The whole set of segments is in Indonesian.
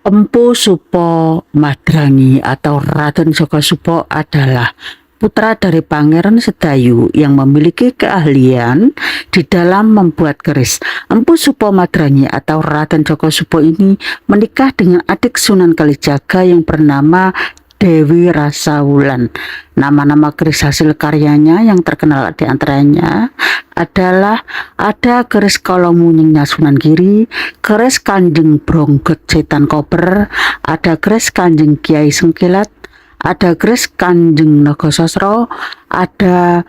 Empu Supo Madrangi atau Raden Joko Supo adalah putra dari Pangeran Sedayu yang memiliki keahlian di dalam membuat keris. Empu Supo Madrangi atau Raden Joko Supo ini menikah dengan adik Sunan Kalijaga yang bernama Dewi Rasawulan. Nama-nama keris hasil karyanya yang terkenal diantaranya adalah ada keris Kolomunyingnya Sunan Giri, keris Kanjeng Bronggot Setan Kober, ada keris Kanjeng Kiai Sengkilat, ada keris Kanjeng Nogososro, ada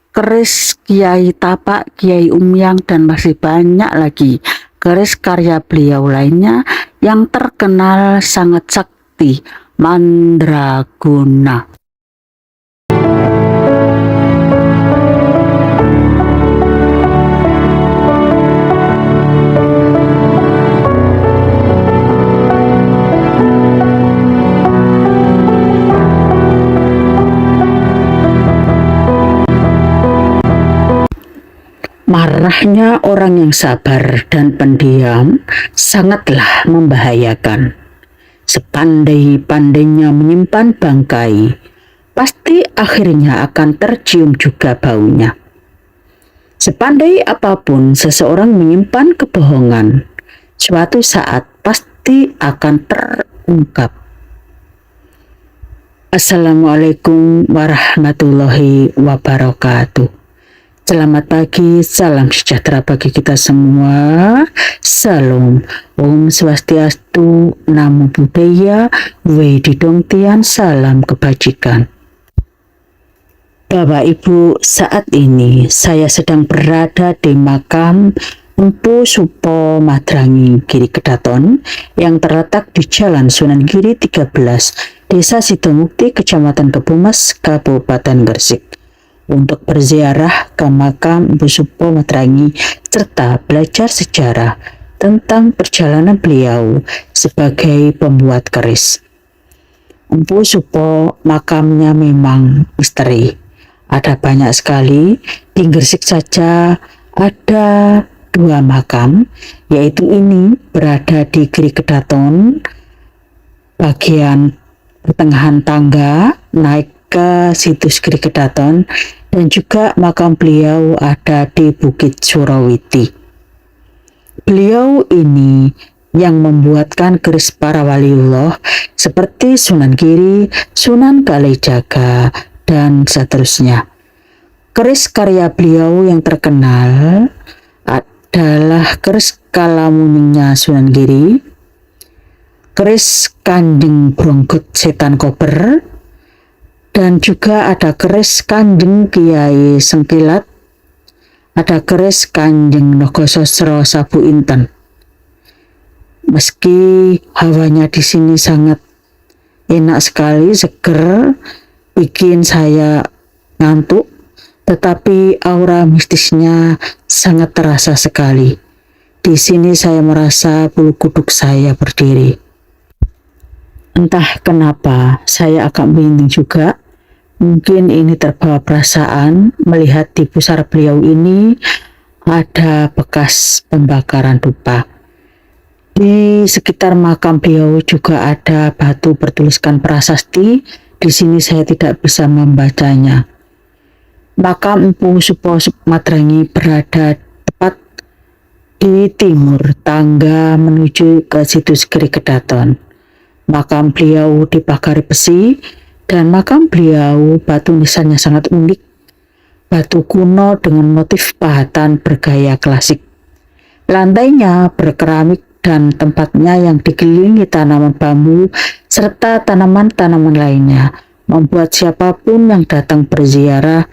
keris Kiai Tapak, Kiai Umyang, dan masih banyak lagi keris karya beliau lainnya yang terkenal sangat sakti, mandraguna. Marahnya orang yang sabar dan pendiam sangatlah membahayakan. Sepandai-pandainya menyimpan bangkai, pasti akhirnya akan tercium juga baunya. Sepandai apapun seseorang menyimpan kebohongan, suatu saat pasti akan terungkap. Assalamualaikum warahmatullahi wabarakatuh. Selamat pagi, salam sejahtera bagi kita semua. Salam, Om Swastiastu, Namo Buddhaya, Wedidong Tian, salam kebajikan. Bapak Ibu, saat ini saya sedang berada di makam Empu Supo Madrangi Giri Kedaton yang terletak di Jalan Sunan Giri 13, Desa Sidomukti, Kecamatan Kebumas, Kabupaten Gresik, untuk berziarah ke makam Empu Supo Madrangi serta belajar sejarah tentang perjalanan beliau sebagai pembuat keris. Empu Supo makamnya memang misteri. Ada banyak sekali, di Gresik saja ada 2 makam, yaitu ini berada di Giri Kedaton, bagian pertengahan tangga naik ke situs Giri Kedaton, dan juga makam beliau ada di Bukit Surawiti. Beliau ini yang membuatkan keris para waliullah seperti Sunan Giri, Sunan Kalijaga, dan seterusnya. Keris karya beliau yang terkenal adalah keris Kalamuningnya Sunan Giri, keris Kanjeng Bronggot Setan Kober, dan juga ada keris Kanjeng Kiai Sengkilat, ada keris Kanjeng Nogososro Sabu Inten. Meski hawanya di sini sangat enak sekali, seger, bikin saya ngantuk, tetapi aura mistisnya sangat terasa sekali. Di sini saya merasa bulu kuduk saya berdiri. Entah kenapa saya agak merinding juga. Mungkin ini terbawa perasaan melihat di pusar beliau ini ada bekas pembakaran dupa. Di sekitar makam beliau juga ada batu bertuliskan prasasti. Di sini saya tidak bisa membacanya. Makam Empu Supo Madrangi berada tepat di timur tangga menuju ke situs Giri Kedaton. Makam beliau dipagari besi, dan makam beliau batu nisannya sangat unik. Batu kuno dengan motif pahatan bergaya klasik. Lantainya berkeramik dan tempatnya yang dikelilingi tanaman bambu serta tanaman-tanaman lainnya membuat siapapun yang datang berziarah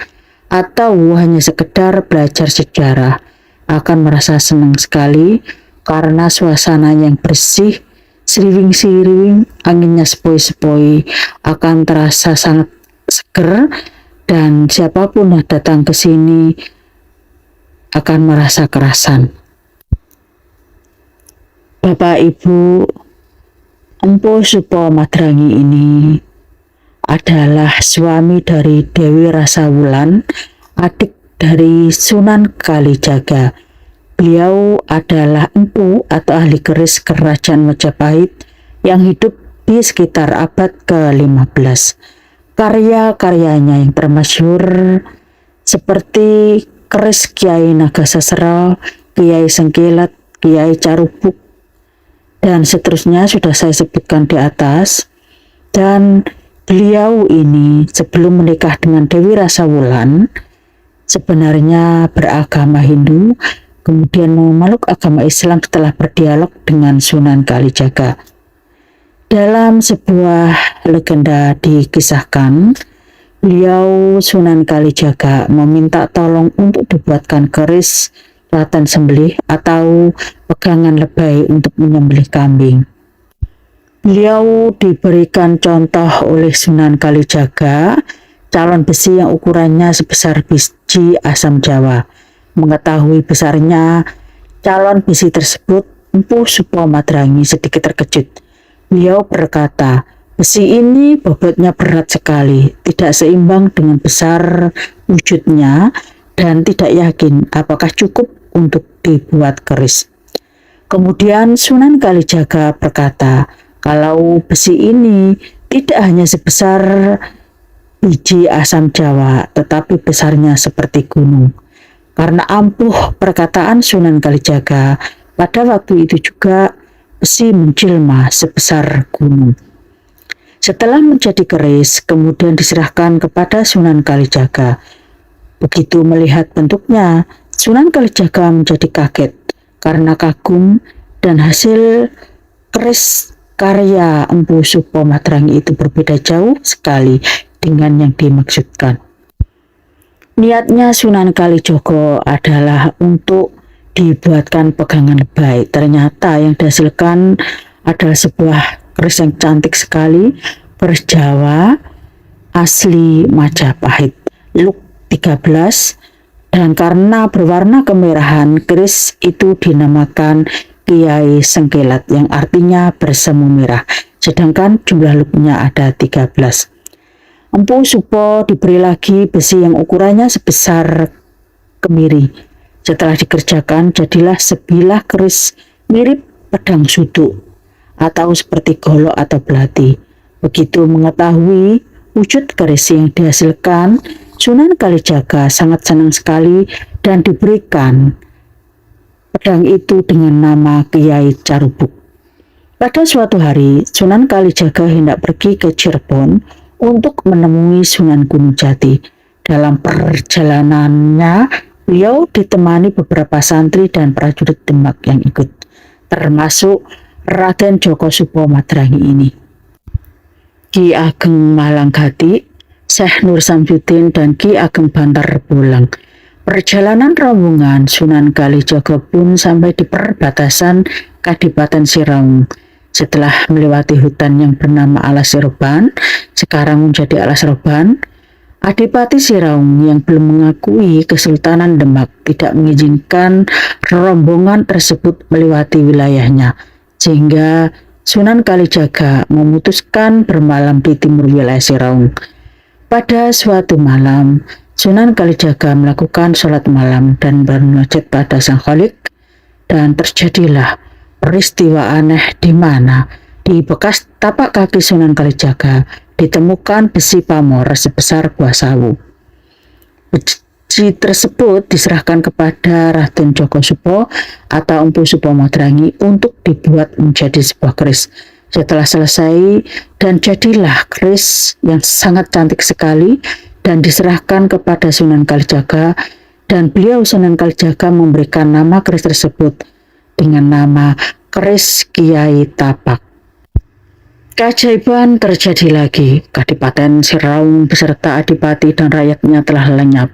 atau hanya sekedar belajar sejarah akan merasa senang sekali karena suasananya yang bersih, siriwing-siriwing, anginnya sepoi-sepoi, akan terasa sangat seger, dan siapapun yang datang ke sini akan merasa kerasan. Bapak Ibu, Empu Supo Madrangi ini adalah suami dari Dewi Rasawulan, adik dari Sunan Kalijaga. Beliau adalah empu atau ahli keris kerajaan Majapahit yang hidup di sekitar abad ke-15. Karya-karyanya yang termasyhur seperti keris Kiai Nagasasra, Kiai Sengkelat, Kiai Carubuk, dan seterusnya sudah saya sebutkan di atas. Dan beliau ini sebelum menikah dengan Dewi Rasawulan sebenarnya beragama Hindu, kemudian memeluk agama Islam setelah berdialog dengan Sunan Kalijaga. Dalam sebuah legenda dikisahkan, beliau Sunan Kalijaga meminta tolong untuk dibuatkan keris latan sembelih atau pegangan lebay untuk menyembelih kambing. Beliau diberikan contoh oleh Sunan Kalijaga, calon besi yang ukurannya sebesar biji asam Jawa. Mengetahui besarnya calon besi tersebut, Empu Supo Madrangi sedikit terkejut. Beliau berkata, besi ini bobotnya berat sekali, tidak seimbang dengan besar wujudnya, dan tidak yakin apakah cukup untuk dibuat keris. Kemudian Sunan Kalijaga berkata, kalau besi ini tidak hanya sebesar biji asam Jawa, tetapi besarnya seperti gunung. Karena ampuh perkataan Sunan Kalijaga, pada waktu itu juga besi menjelma sebesar gunung. Setelah menjadi keris, kemudian diserahkan kepada Sunan Kalijaga. Begitu melihat bentuknya, Sunan Kalijaga menjadi kaget karena kagum, dan hasil keris karya Empu Supo Madrangi itu berbeda jauh sekali dengan yang dimaksudkan. Niatnya Sunan Kalijogo adalah untuk dibuatkan pegangan lebay. Ternyata yang dihasilkan adalah sebuah keris yang cantik sekali, keris Jawa asli Majapahit, Luk 13, dan karena berwarna kemerahan, keris itu dinamakan Kiai Sengkelat yang artinya bersemu merah, sedangkan jumlah luknya ada 13. Empu Supo diberi lagi besi yang ukurannya sebesar kemiri. Setelah dikerjakan, jadilah sebilah keris mirip pedang suduk atau seperti golok atau belati. Begitu mengetahui wujud keris yang dihasilkan, Sunan Kalijaga sangat senang sekali dan diberikan pedang itu dengan nama Kiai Carubuk. Pada suatu hari, Sunan Kalijaga hendak pergi ke Cirebon untuk menemui Sunan Gunung Jati. Dalam perjalanannya, beliau ditemani beberapa santri dan prajurit Demak yang ikut, termasuk Raden Djoko Supo Madrangi ini. Ki Ageng Malanggati, Syekh Nur Samsudin, dan Ki Ageng Bantar Bolang. Perjalanan rombongan Sunan Kalijaga pun sampai di perbatasan Kadipaten Siraung. Setelah melewati hutan yang bernama Alas Roban, sekarang menjadi Alas Roban, Adipati Siraung yang belum mengakui Kesultanan Demak tidak mengizinkan rombongan tersebut melewati wilayahnya, sehingga Sunan Kalijaga memutuskan bermalam di timur wilayah Siraung. Pada suatu malam, Sunan Kalijaga melakukan sholat malam dan bermunajat pada Sang Khalik, dan terjadilah peristiwa aneh di mana di bekas tapak kaki Sunan Kalijaga ditemukan besi pamor sebesar buah sawu. Besi tersebut diserahkan kepada Raden Djoko Supo atau Empu Supo Madrangi untuk dibuat menjadi sebuah keris. Setelah selesai, dan jadilah keris yang sangat cantik sekali dan diserahkan kepada Sunan Kalijaga, dan beliau Sunan Kalijaga memberikan nama keris tersebut dengan nama keris Kiai Tapak. Keajaiban terjadi lagi. Kadipaten Siraung beserta adipati dan rakyatnya telah lenyap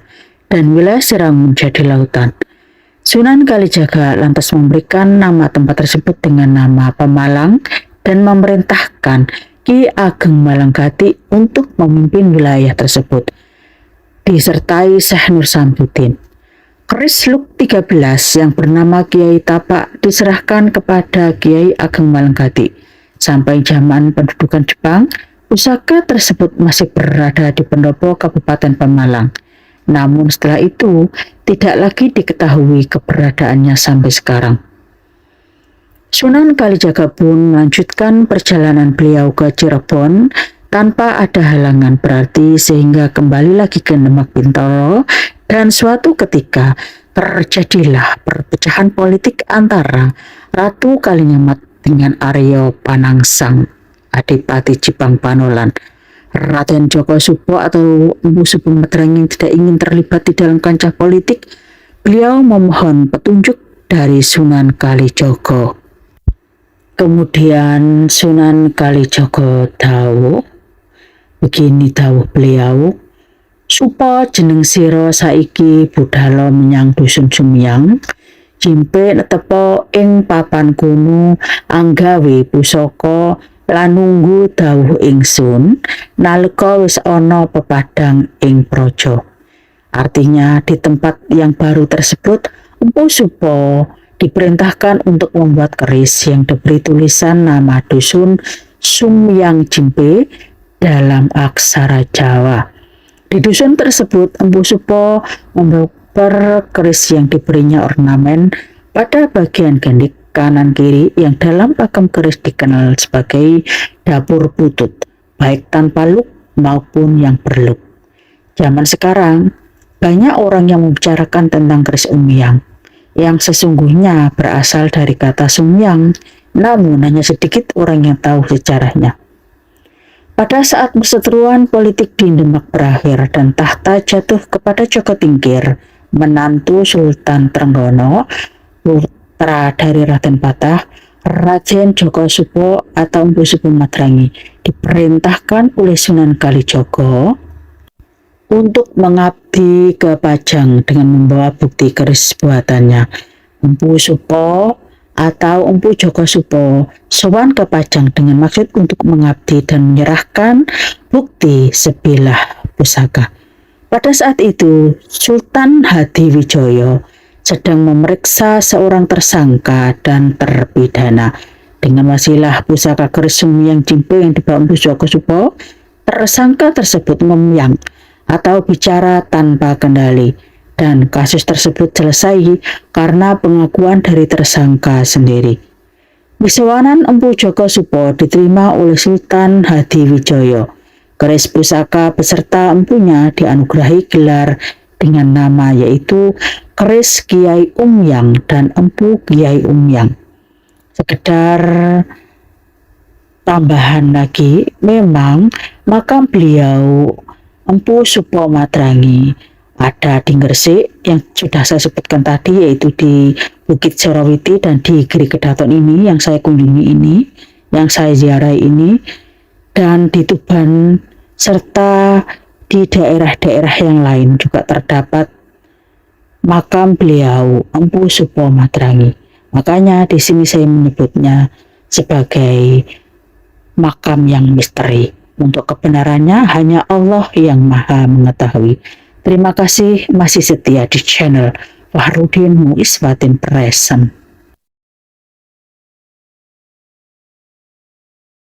dan wilayah Siraung menjadi lautan. Sunan Kalijaga lantas memberikan nama tempat tersebut dengan nama Pemalang dan memerintahkan Ki Ageng Malanggati untuk memimpin wilayah tersebut, disertai Syekh Nur Samsudin. Keris Luk 13 yang bernama Kiai Tapak diserahkan kepada Kiai Ageng Malanggati. Sampai zaman pendudukan Jepang, pusaka tersebut masih berada di pendopo Kabupaten Pemalang. Namun setelah itu tidak lagi diketahui keberadaannya sampai sekarang. Sunan Kalijaga pun melanjutkan perjalanan beliau ke Cirebon tanpa ada halangan berarti sehingga kembali lagi ke Demak Bintoro dan suatu ketika terjadilah perpecahan politik antara Ratu Kalinyamat dengan Aryo Panangsang, Adipati Jipang Panolan. Raden Djoko Supo atau Empu Subo Madranging tidak ingin terlibat di dalam kancah politik. Beliau memohon petunjuk dari Sunan Kalijogo. Kemudian Sunan Kalijogo dawuh, begini dawuh beliau, "Supa jeneng sira saiki budhalo menyang dusun Sumyang, jimpe netepo ing papan kuno anggawe pusaka lan nunggu dawuh ingsun nalika wis ana pepadang ing praja." Artinya di tempat yang baru tersebut Empu Supo diperintahkan untuk membuat keris yang diberi tulisan nama dusun Sumyang Jimpe dalam aksara Jawa. Di dusun tersebut Empu Supo membuat keris yang diberinya ornamen pada bagian gendik kanan kiri yang dalam pakem keris dikenal sebagai dapur butut, baik tanpa luk maupun yang berluk. Zaman sekarang banyak orang yang membicarakan tentang keris Umyang yang sesungguhnya berasal dari kata Sumyang, namun hanya sedikit orang yang tahu sejarahnya. Pada saat perseteruan politik di Demak berakhir dan tahta jatuh kepada Joko Tingkir, menantu Sultan Trenggono, putra dari Raden Patah, Raden Djoko Supo atau Empu Subo Madrangi diperintahkan oleh Sunan Kalijogo untuk mengabdi ke Pajang dengan membawa bukti keris buatannya. Empu Supo atau Empu Djoko Supo sowan ke Pajang dengan maksud untuk mengabdi dan menyerahkan bukti sebilah pusaka. Pada saat itu Sultan Hadiwijoyo sedang memeriksa seorang tersangka dan terpidana. Dengan wasilah pusaka keris Sumyang Jimpe yang dibawa Empu Djoko Supo, tersangka tersebut memyang atau bicara tanpa kendali, dan kasus tersebut selesai karena pengakuan dari tersangka sendiri. Wisawanan Empu Djoko Supo diterima oleh Sultan Hadiwijoyo. Keris pusaka beserta empunya dianugerahi gelar dengan nama yaitu keris Kiai Umyang dan Empu Kiai Umyang. Sekedar tambahan lagi, memang makam beliau Empu Subo Madrangi ada di Gresik yang sudah saya sebutkan tadi, yaitu di Bukit Surawiti dan di Giri Kedaton ini yang saya kunjungi ini, yang saya ziarahi ini, dan di Tuban serta di daerah-daerah yang lain juga terdapat makam beliau Empu Subo Madrangi. Makanya di sini saya menyebutnya sebagai makam yang misteri. Untuk kebenarannya hanya Allah yang Maha mengetahui. Terima kasih masih setia di channel Fahrudin Muiswatin Present.